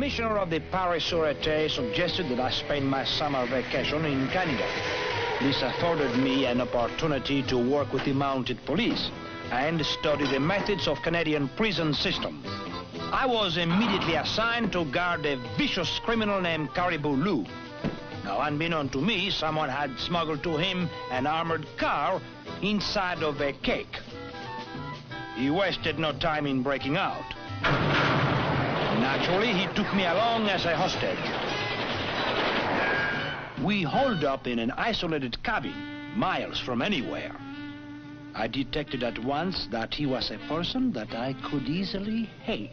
commissioner of the Paris Sûreté suggested that I spend my summer vacation in Canada. This afforded me an opportunity to work with the mounted police and study the methods of Canadian prison system. I was immediately assigned to guard a vicious criminal named Caribou Lou. Now, unbeknown to me, someone had smuggled to him an armored car inside of a cake. He wasted no time in breaking out. Naturally, he took me along as a hostage. We holed up in an isolated cabin, miles from anywhere. I detected at once that he was a person that I could easily hate.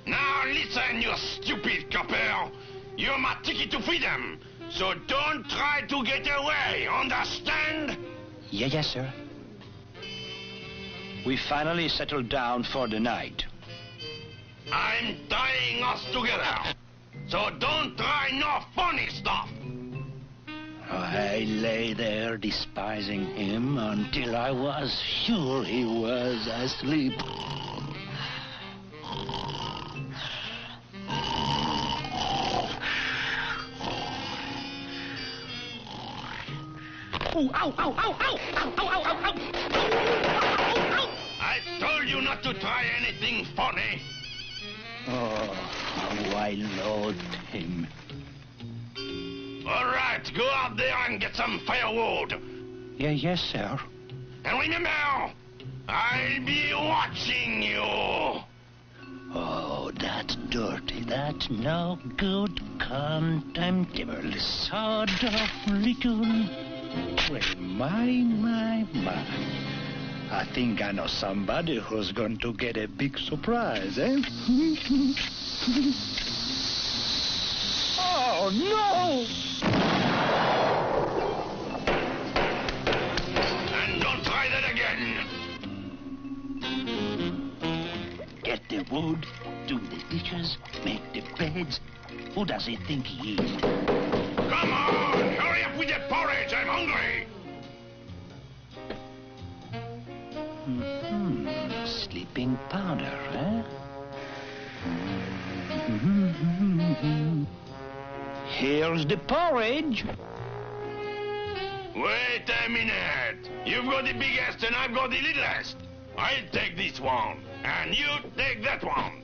Now listen, you stupid copper. You're my ticket to freedom, so don't try to get away, understand? Yes, sir. We finally settled down for the night. I'm tying us together, so don't try no funny stuff. I lay there despising him until I was sure he was asleep. Oh, ow, ow, ow, ow, ow, ow, ow, ow, ow. I told you not to try anything funny. Oh, how I loathed him. All right, go out there and get some firewood. Yes, sir. And remember, I'll be watching you. Oh, that's dirty. That's no good, contemptible sort of little... Well, my. I think I know somebody who's going to get a big surprise, eh? Oh, no! And don't try that again. Get the wood, do the dishes, make the beds. Who does he think he is? Come on, hurry up with the porridge, I'm hungry. Sleeping powder, eh? Here's the porridge. Wait a minute. You've got the biggest and I've got the littlest. I'll take this one, and you take that one.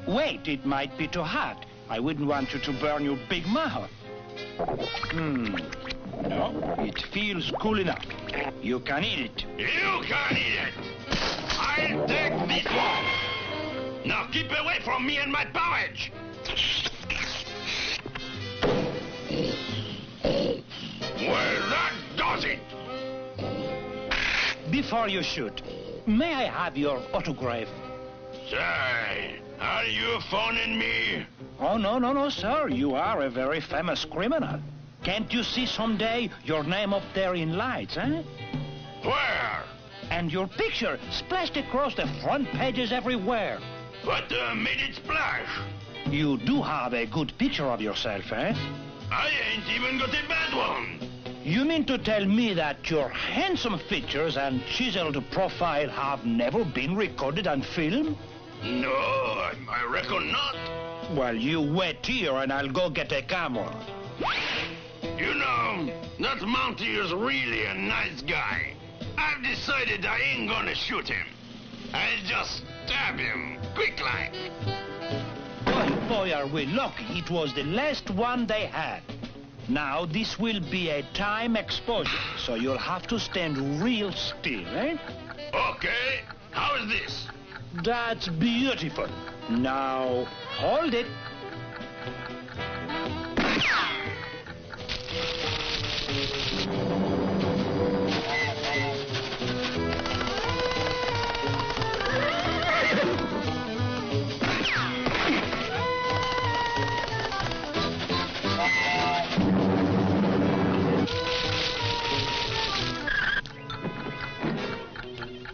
Wait, it might be too hot. I wouldn't want you to burn your big mouth. No, it feels cool enough. You can eat it. You can eat it. I'll take this one. Now keep away from me and my porridge. Well, that does it. Before you shoot, may I have your autograph? Say, are you phoning me? Oh, no, sir. You are a very famous criminal. Can't you see someday your name up there in lights, eh? Where? And your picture splashed across the front pages everywhere. What made it splash? You do have a good picture of yourself, eh? I ain't even got a bad one. You mean to tell me that your handsome features and chiseled profile have never been recorded and filmed? No, I reckon not. Well, you wait here and I'll go get a camera. You know, that Mountie is really a nice guy. I've decided I ain't gonna shoot him. I'll just stab him, quick like. Boy, are we lucky it was the last one they had. Now, this will be a time exposure, so you'll have to stand real still, eh? Okay, how is this? That's beautiful. Now, hold it.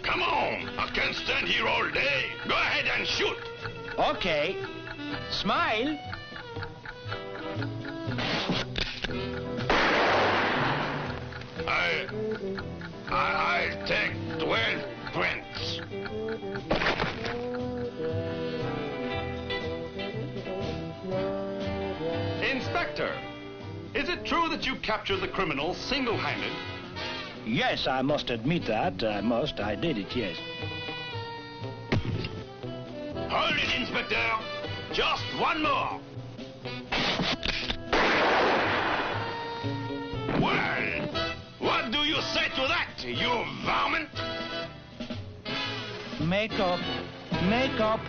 Come on, I can't stand here all day. Go ahead and shoot. Okay. Smile. I'll take 12 prints. Inspector, is it true that you captured the criminal single-handed? Yes, I must admit that. I did it, yes. Hold it, Inspector. Just one more. Well, what do you say to that, you varmint? Make up. Make up.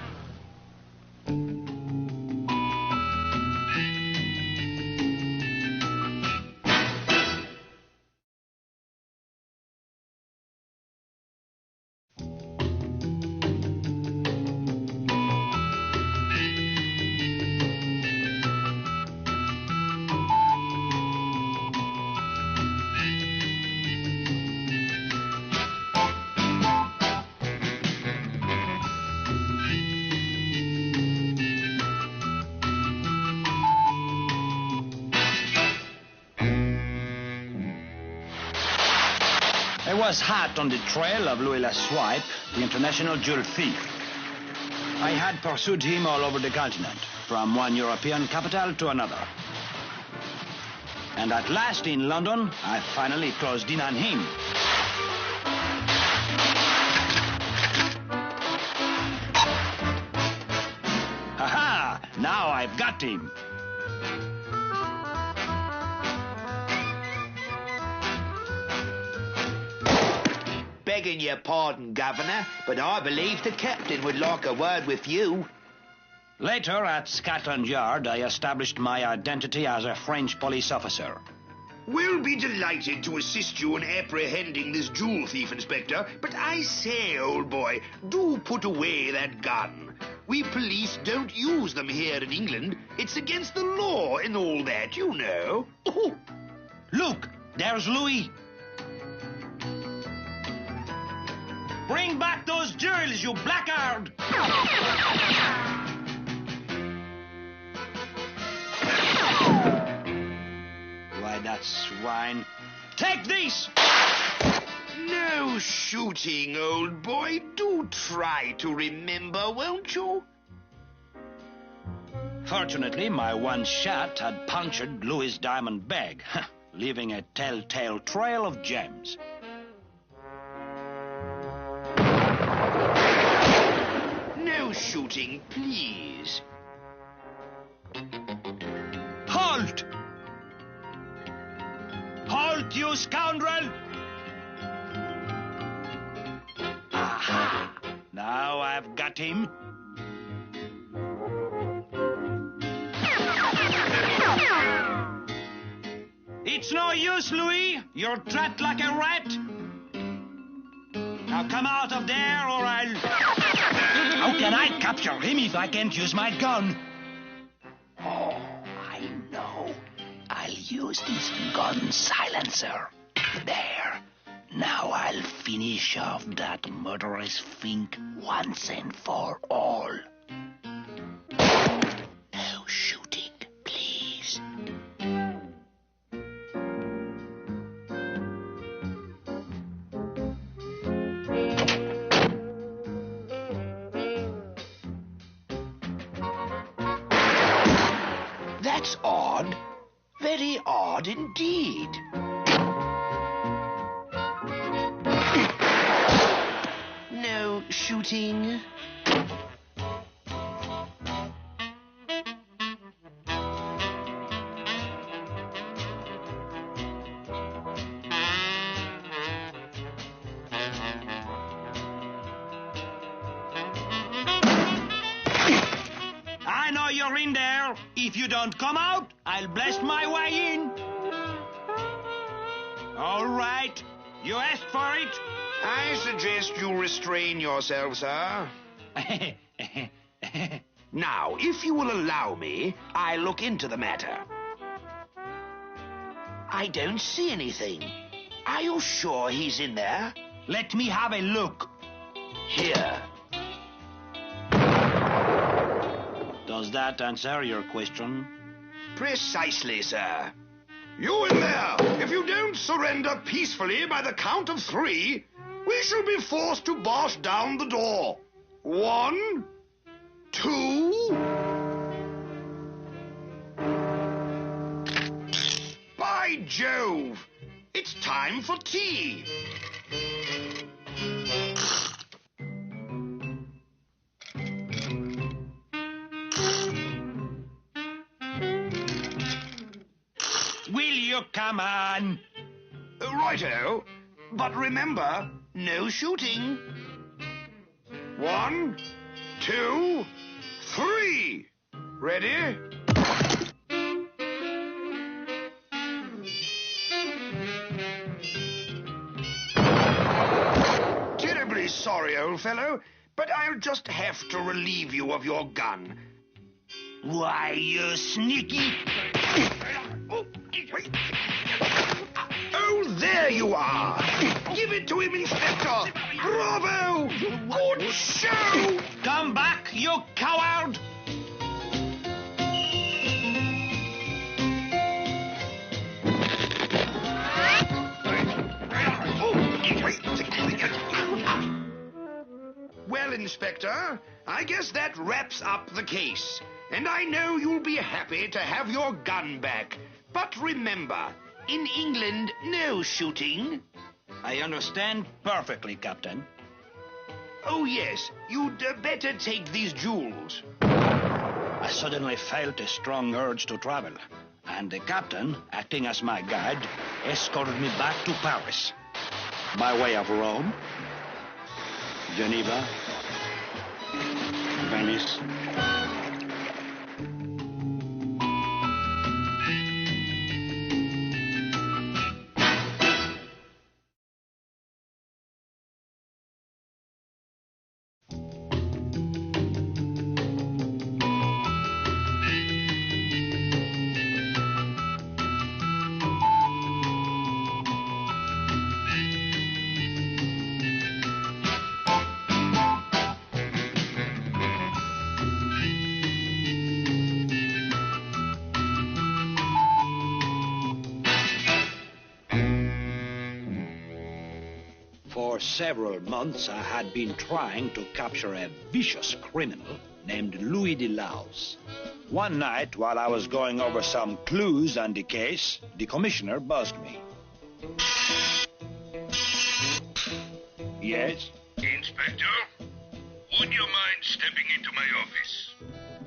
I was hot on the trail of Louis Laswipe, the international jewel thief. I had pursued him all over the continent, from one European capital to another. And at last in London, I finally closed in on him. Ha-ha! Now I've got him. Begging your pardon, Governor, but I believe the captain would like a word with you. Later, at Scotland Yard, I established my identity as a French police officer. We'll be delighted to assist you in apprehending this jewel thief, Inspector. But I say, old boy, do put away that gun. We police don't use them here in England. It's against the law and all that, you know. Oh, look, there's Louis. Bring back those jewels, you blackguard! Why, that swine. Take this! No shooting, old boy. Do try to remember, won't you? Fortunately, my one shot had punctured Louis' diamond bag, leaving a telltale trail of gems. No shooting, please. Halt! Halt, you scoundrel! Aha! Now I've got him. It's no use, Louis. You're trapped like a rat. Now come out of there or I'll... How can I capture him if I can't use my gun? Oh, I know. I'll use this gun silencer. There. Now I'll finish off that murderous fink once and for all. No shooting, please. That's odd. Very odd indeed. No shooting. I know you're in there. If you don't come out, I'll blast my way in. All right. You asked for it. I suggest you restrain yourself, sir. Now, if you will allow me, I'll look into the matter. I don't see anything. Are you sure he's in there? Let me have a look. Here. Does that answer your question? Precisely, sir. You in there! If you don't surrender peacefully by the count of 3, we shall be forced to bash down the door. 1, 2... Jove! It's time for tea. Will you come on? Righto. But remember, no shooting. 1, 2, 3. Ready? Terribly sorry, old fellow, but I'll just have to relieve you of your gun. Why, you sneaky... Oh, there you are! Give it to him, Inspector! Bravo! Good show! Come back, you coward! Well, Inspector, I guess that wraps up the case. And I know you'll be happy to have your gun back. But remember, in England, no shooting. I understand perfectly, Captain. Oh, yes, you'd better take these jewels. I suddenly felt a strong urge to travel, and the captain, acting as my guide, escorted me back to Paris. By way of Rome, Geneva, Venice. For several months, I had been trying to capture a vicious criminal named Louis de Laus. One night, while I was going over some clues on the case, the commissioner buzzed me. Yes? Inspector, would you mind stepping into my office?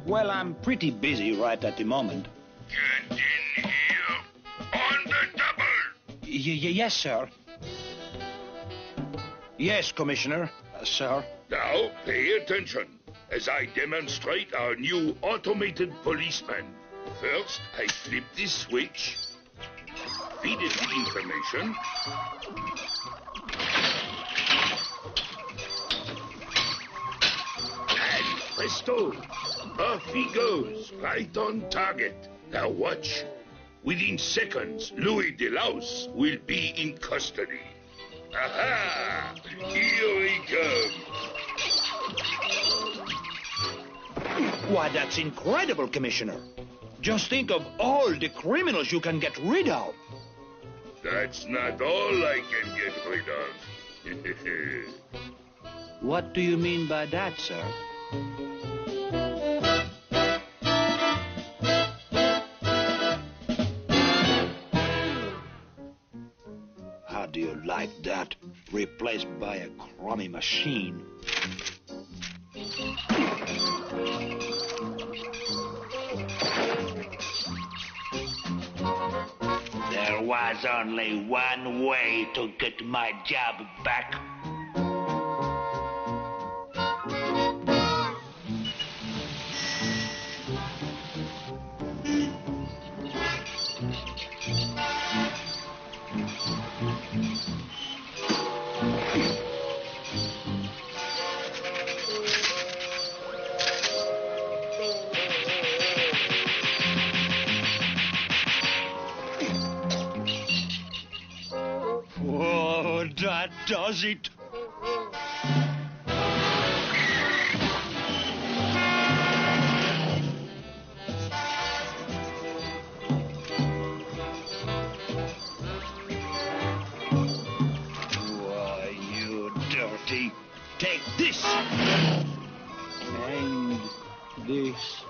Well, I'm pretty busy right at the moment. Get in here. On the double. Yes, sir. Yes, Commissioner. Sir. Now, pay attention as I demonstrate our new automated policeman. First, I flip this switch, feed it the information, and presto, off he goes, right on target. Now watch. Within seconds, Louis de Laus will be in custody. Aha! Here he comes. Why, that's incredible, Commissioner. Just think of all the criminals you can get rid of. That's not all I can get rid of. What do you mean by that, sir? How do you like that? Replaced by a crummy machine. There was only one way to get my job back. Oh, that does it. Why, you dirty. Take this. And this.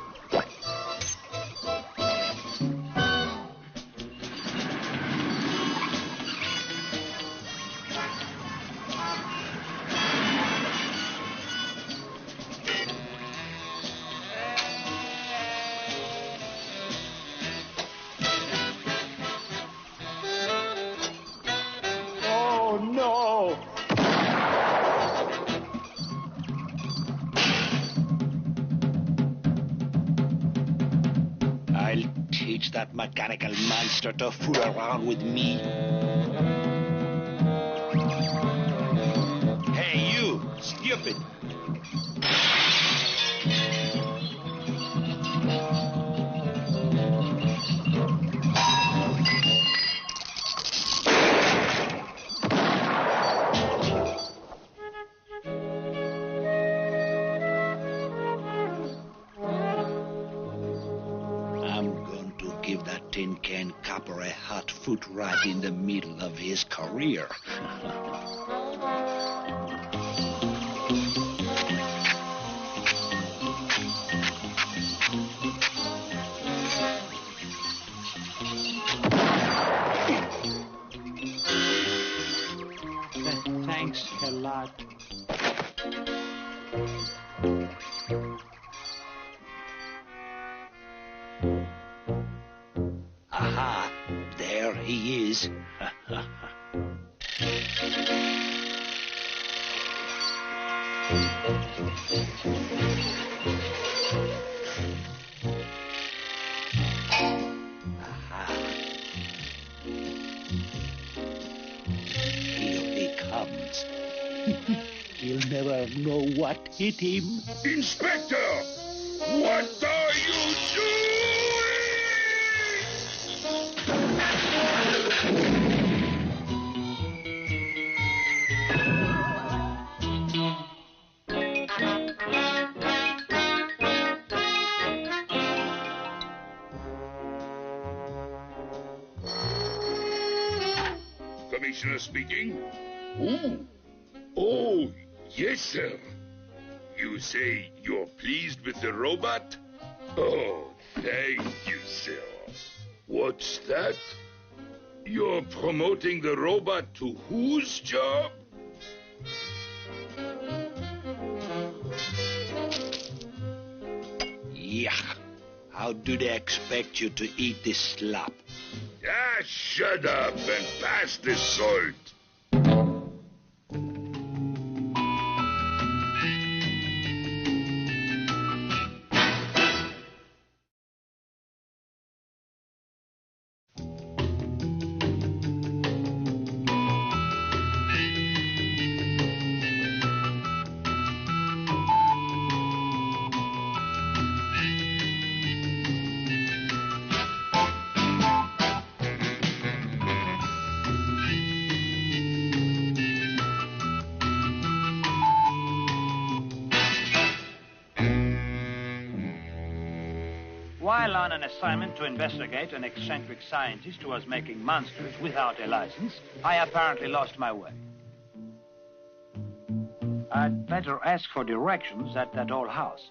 I'll teach that mechanical monster to fool around with me. Hey, you, stupid. Give that tin can copper a hot foot right in the middle of his career. Thanks a lot. Aha, there he is. Aha. Here he comes. He'll never know what hit him. Inspector! What are you doing? Commissioner speaking. Ooh. Oh, yes, sir. You say you're pleased with the robot? Oh, thank you, sir. What's that? You're promoting the robot to whose job? Yuck. How do they expect you to eat this slop? Ah, shut up and pass the salt. While on an assignment to investigate an eccentric scientist who was making monsters without a license, I apparently lost my way. I'd better ask for directions at that old house.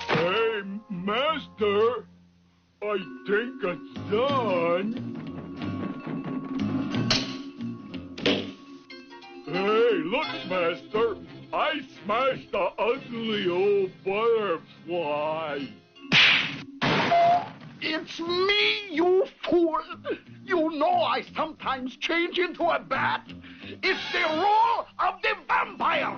Hey, Master, I think it's done. Hey, look, Master, I smashed the ugly old butterfly. It's me, you fool! You know I sometimes change into a bat. It's the role of the vampire.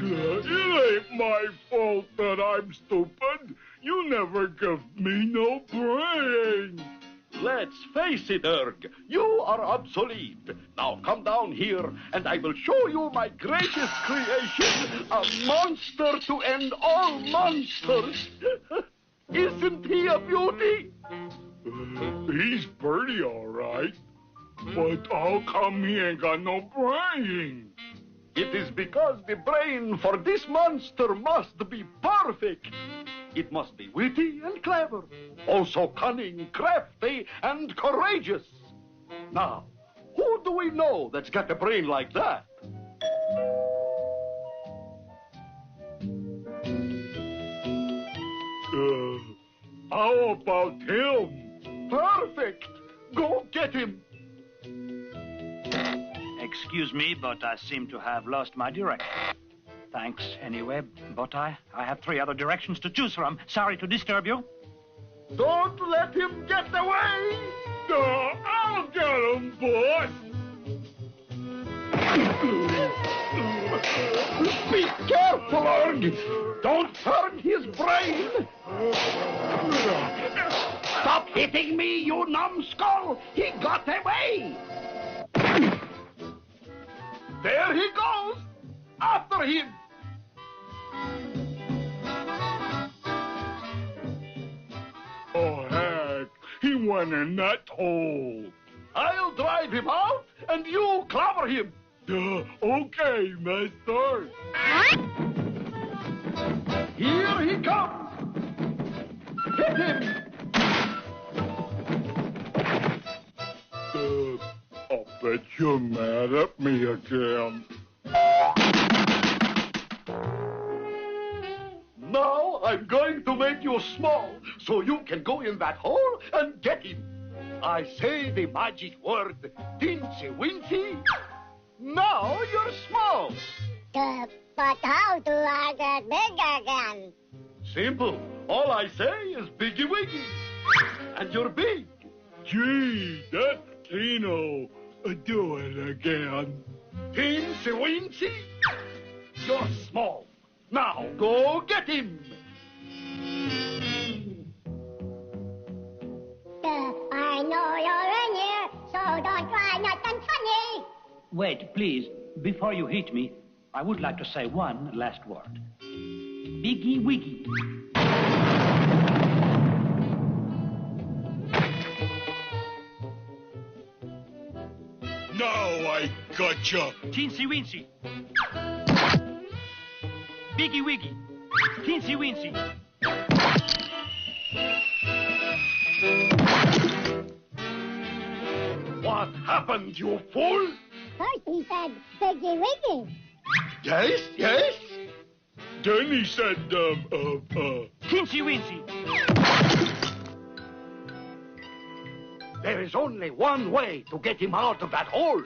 It ain't my fault that I'm stupid. You never give me no brain. Let's face it, Erg. You are obsolete. Now come down here, and I will show you my greatest creation, a monster to end all monsters. Isn't he a beauty? He's pretty all right. But how come he ain't got no brain? It is because the brain for this monster must be perfect. It must be witty and clever, also cunning, crafty, and courageous. Now, who do we know that's got a brain like that? How about him? Perfect! Go get him! Excuse me, but I seem to have lost my direction. Thanks, anyway, but I have 3 other directions to choose from. Sorry to disturb you. Don't let him get away! I'll get him, boss! Be careful, Org! Don't turn his brain! Stop hitting me, you numbskull! He got away! There he goes! After him! Oh, heck, he went in that hole. I'll drive him out, and you clobber him! Okay, mister. Here he comes! Hit him! I bet you're mad at me again. Now I'm going to make you small, so you can go in that hole and get him. I say the magic word, tinsy-wincy. Now you're small. But how do I get big again? Simple. All I say is biggie wiggy. And you're big. Gee, that's Tino. Do it again. Tinsy-wincy. You're small. Now go get him. I know you're in here, so don't try nothing funny. Wait, please. Before you hit me, I would like to say one last word. Biggie wiggy. Now I gotcha. Teensy weensy. Biggie wiggy. Teensy weensy. What happened, you fool? First he said, Biggie Wiggy. Yes, yes. Then he said, Teensy weensy. There is only one way to get him out of that hole.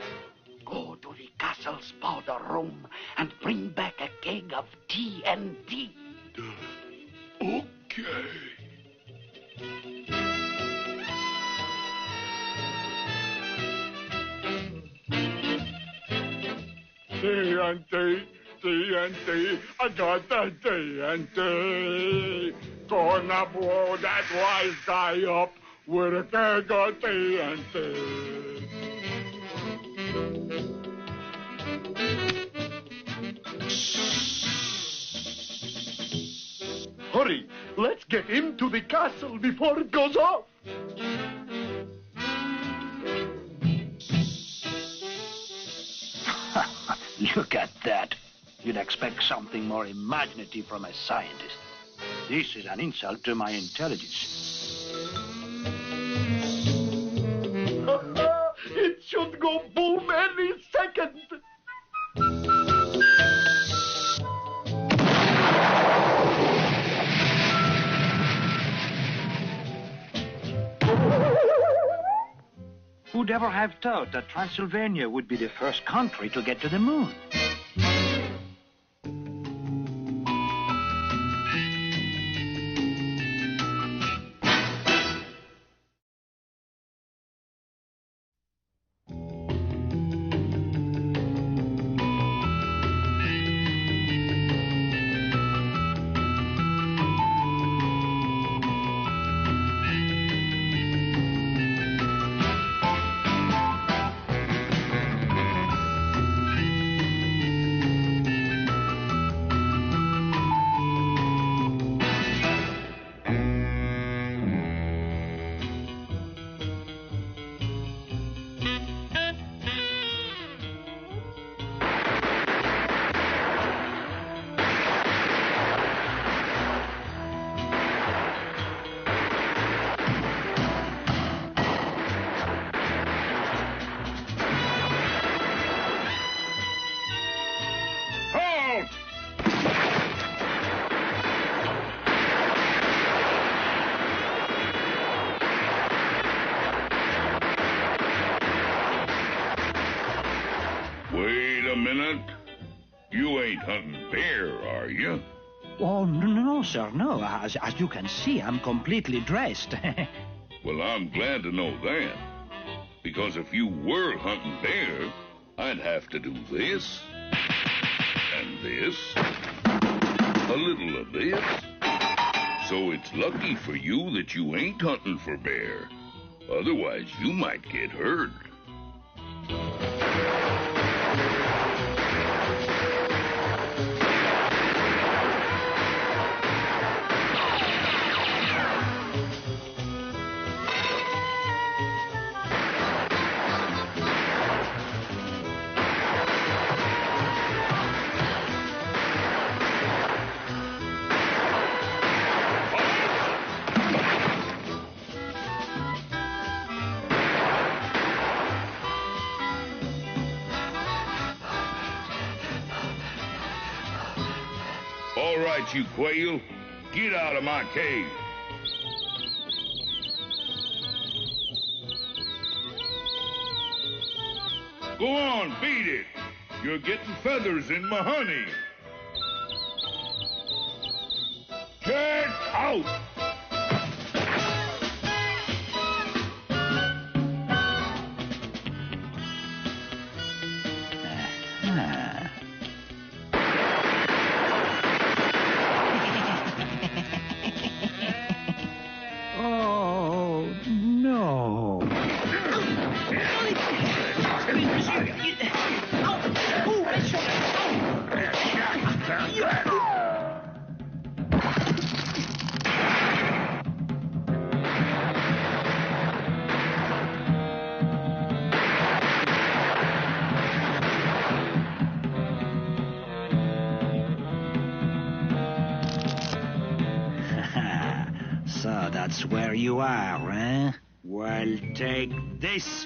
Go to the castle's powder room and bring back a keg of TNT. Okay. TNT, I got the TNT. Gonna blow that wise guy up with a keg of TNT. Hurry, let's get into the castle before it goes off. Look at that. You'd expect something more imaginative from a scientist. This is an insult to my intelligence. It should go boom any second. Who'd ever have thought that Transylvania would be the first country to get to the moon? Wait a minute. You ain't hunting bear, are you? Oh, no, sir, no. As you can see, I'm completely dressed. Well, I'm glad to know that. Because if you were hunting bear, I'd have to do this. And this. A little of this. So it's lucky for you that you ain't hunting for bear. Otherwise, you might get hurt. All right, you quail. Get out of my cave. Go on, beat it. You're getting feathers in my honey. Get out! Oh, no. So that's where you are, eh? Well, take this.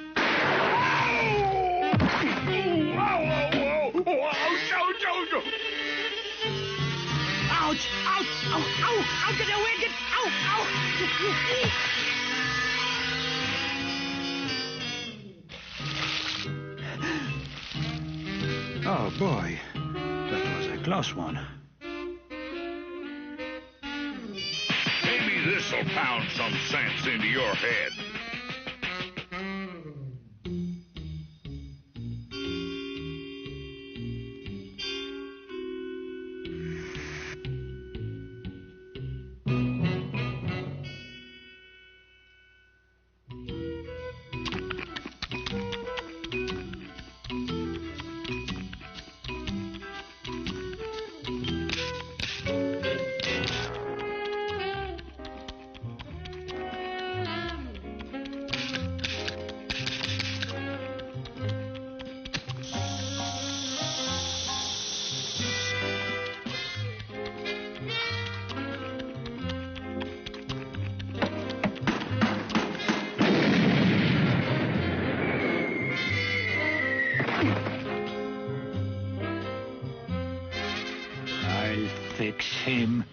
Ouch! Ouch! Ow! Ow! Ow! Get away! Get! Ow! Ow! Oh, boy. That was a close one. Maybe this'll pound some sense into your head. I'll fix him.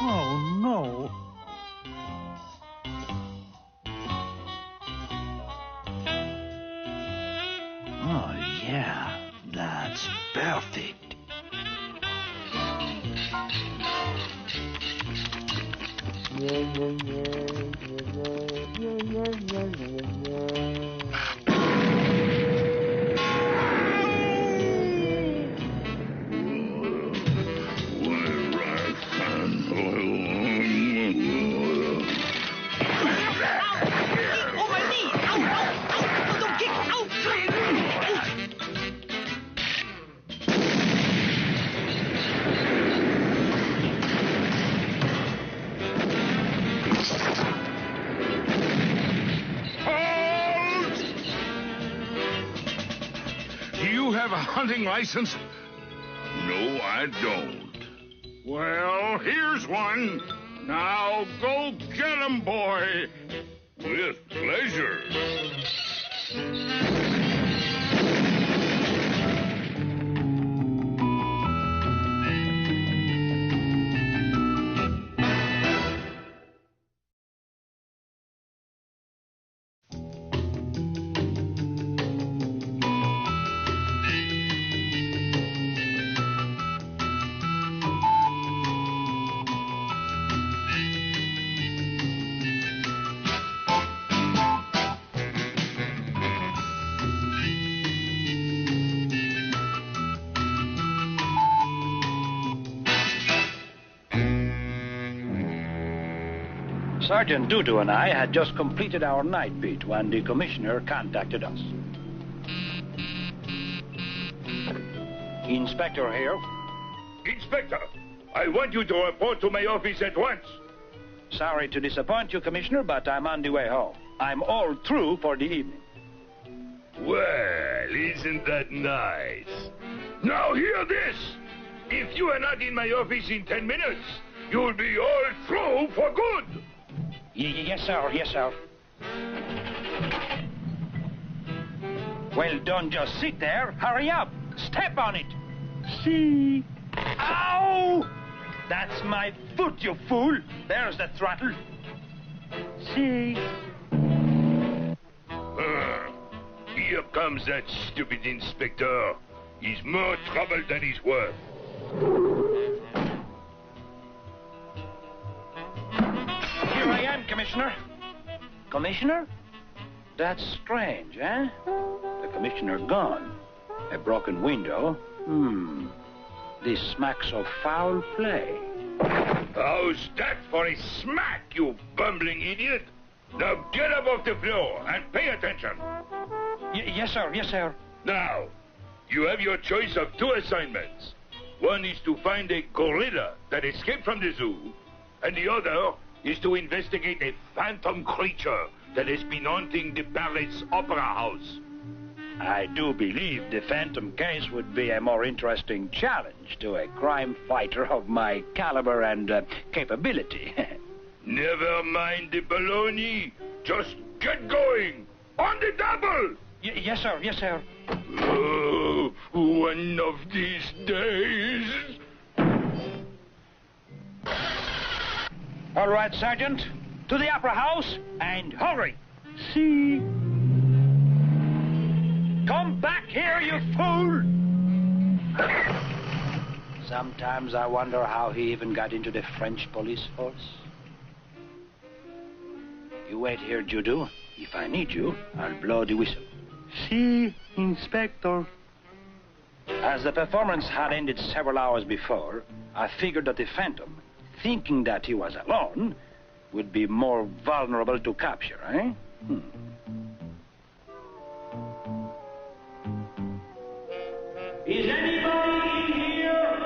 Oh, no. Oh, yeah. That's perfect. Have a hunting license? No, I don't. Well, here's one. Now go get 'em, boy. With pleasure. Sergeant Deux-Deux and I had just completed our night beat when the commissioner contacted us. Inspector here. Inspector, I want you to report to my office at once. Sorry to disappoint you, Commissioner, but I'm on the way home. I'm all through for the evening. Well, isn't that nice? Now hear this. If you are not in my office in 10 minutes, you'll be all through for good. Yes, sir. Yes, sir. Well, don't just sit there. Hurry up. Step on it. See? Ow! That's my foot, you fool. There's the throttle. See? Here comes that stupid inspector. He's more trouble than he's worth. Here I am, Commissioner. Commissioner? That's strange, eh? The commissioner gone. A broken window. This smacks of foul play. How's that for a smack, you bumbling idiot? Now get up off the floor and pay attention. Yes, sir. Yes, sir. Now, you have your choice of 2 assignments. One is to find a gorilla that escaped from the zoo, and the other is to investigate a phantom creature that has been haunting the Berates Opera House. I do believe the phantom case would be a more interesting challenge to a crime fighter of my caliber and capability. Never mind the baloney. Just get going. On the double. Yes, sir. Yes, sir. Oh, one of these days. All right, Sergeant. To the Opera House, and hurry. See? Come back here, you fool! Sometimes I wonder how he even got into the French police force. You wait here, Deux-Deux. If I need you, I'll blow the whistle. See, Inspector. As the performance had ended several hours before, I figured that the Phantom, thinking that he was alone, would be more vulnerable to capture, eh? Is anybody in here?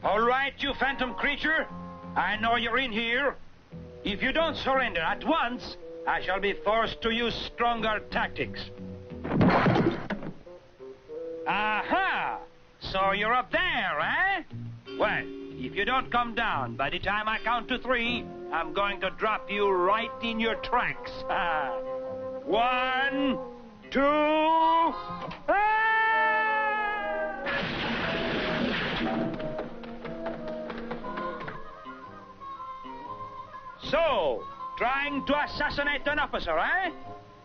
All right, you phantom creature. I know you're in here. If you don't surrender at once, I shall be forced to use stronger tactics. Aha! So you're up there, eh? Well, if you don't come down by the time I count to 3, I'm going to drop you right in your tracks. 1, 2... So, trying to assassinate an officer, eh?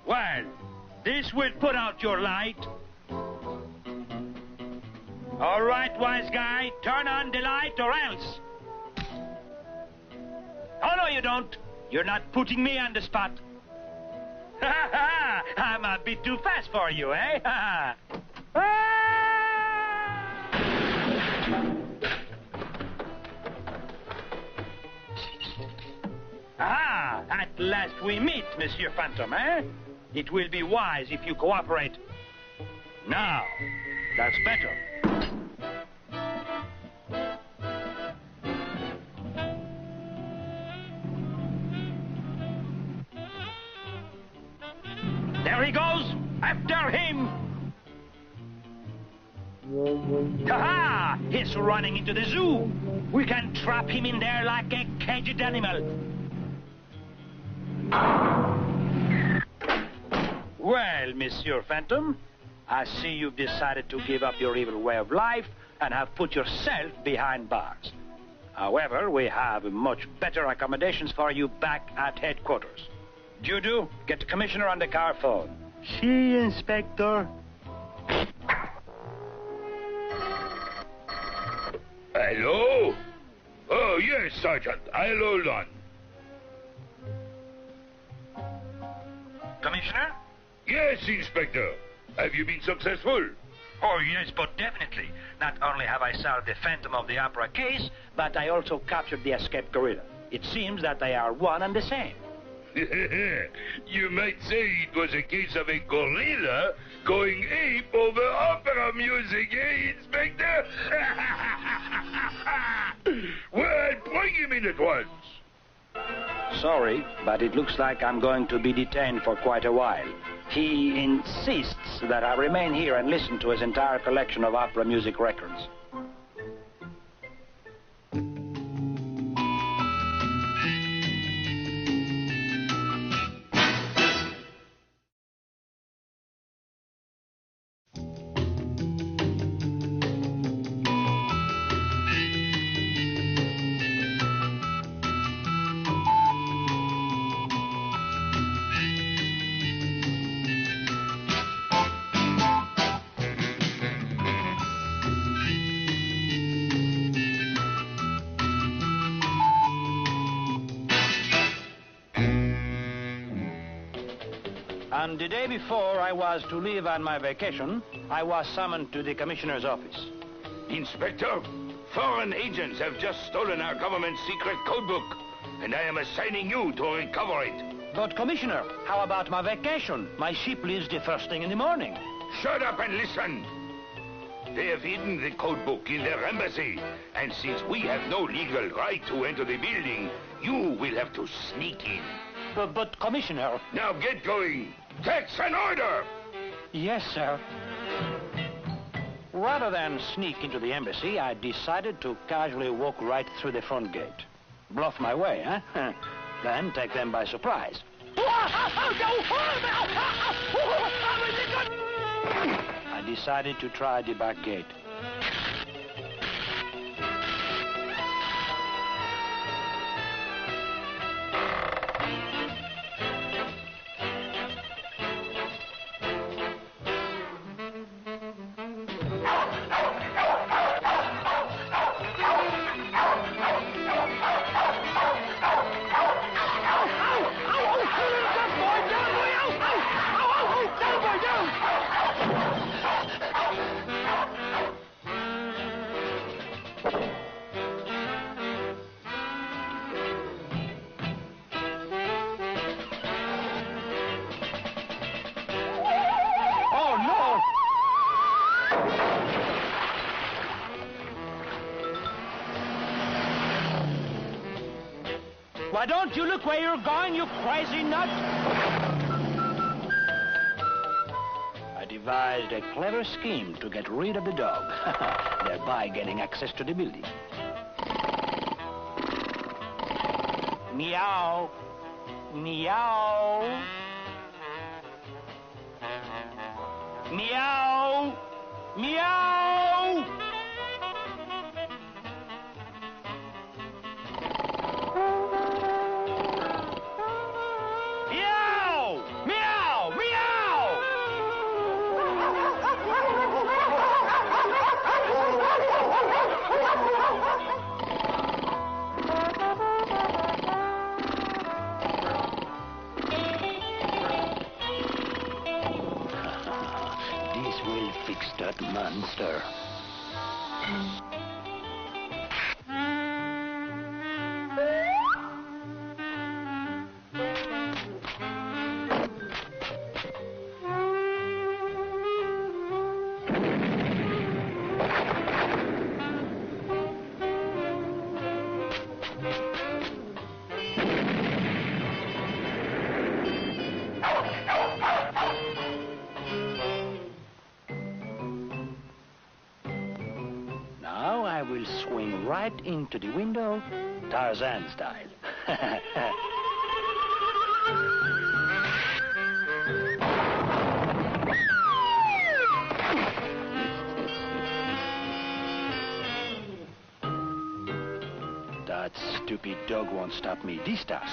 Well, this will put out your light. All right, wise guy, turn on the light or else. Oh, no, you don't. You're not putting me on the spot. I'm a bit too fast for you, eh? Ah, at last we meet, Monsieur Phantom, eh? It will be wise if you cooperate. Now, that's better. There he goes! After him! Ha-ha! He's running into the zoo! We can trap him in there like a caged animal. Well, Monsieur Phantom, I see you've decided to give up your evil way of life and have put yourself behind bars. However, we have much better accommodations for you back at headquarters. Deux-Deux, get the commissioner on the car phone. See, Inspector. Hello? Oh, yes, Sergeant. I'll hold on. Commissioner? Yes, Inspector. Have you been successful? Oh, yes, but definitely. Not only have I solved the Phantom of the Opera case, but I also captured the escaped gorilla. It seems that they are one and the same. You might say it was a case of a gorilla going ape over opera music, eh, Inspector? Well, bring him in at once. Sorry, but it looks like I'm going to be detained for quite a while. He insists that I remain here and listen to his entire collection of opera music records. And the day before I was to leave on my vacation, I was summoned to the commissioner's office. Inspector, foreign agents have just stolen our government's secret codebook, and I am assigning you to recover it. But, Commissioner, how about my vacation? My ship leaves the first thing in the morning. Shut up and listen. They have hidden the codebook in their embassy, and since we have no legal right to enter the building, you will have to sneak in. But, Commissioner... Now get going. That's an order! Yes, sir. Rather than sneak into the embassy, I decided to casually walk right through the front gate. Bluff my way, huh? Then take them by surprise. I decided to try the back gate. Why don't you look where you're going, you crazy nut? I devised a clever scheme to get rid of the dog, thereby getting access to the building. Meow. Meow. Meow. Meow. Fix that monster. Right into the window, Tarzan style. That stupid dog won't stop me this time.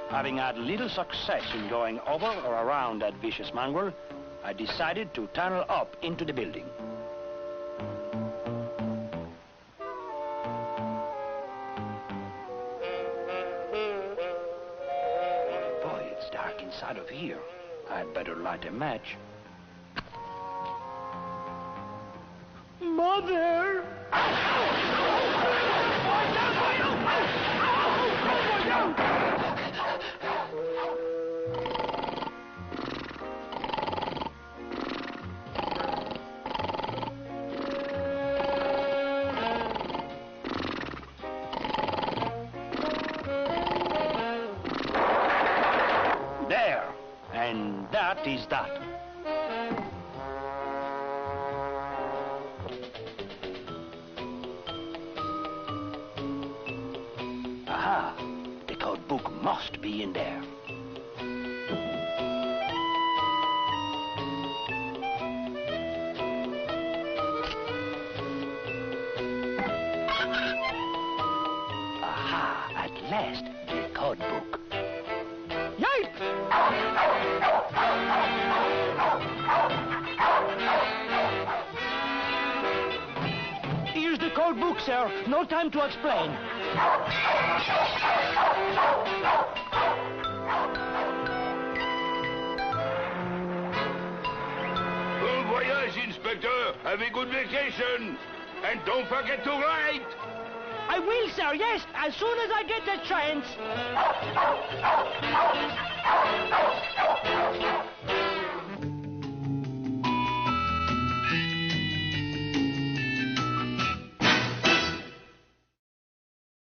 Having had little success in going over or around that vicious mongrel, I decided to tunnel up into the building. Boy, it's dark inside of here. I'd better light a match. Mother! There, and that is that. Aha, the code book must be in there. Aha, at last, the code book. Yipe! Here's the code book, sir. No time to explain. Bon voyage, Inspector. Have a good vacation. And don't forget to write. I will, sir, yes, as soon as I get the chance.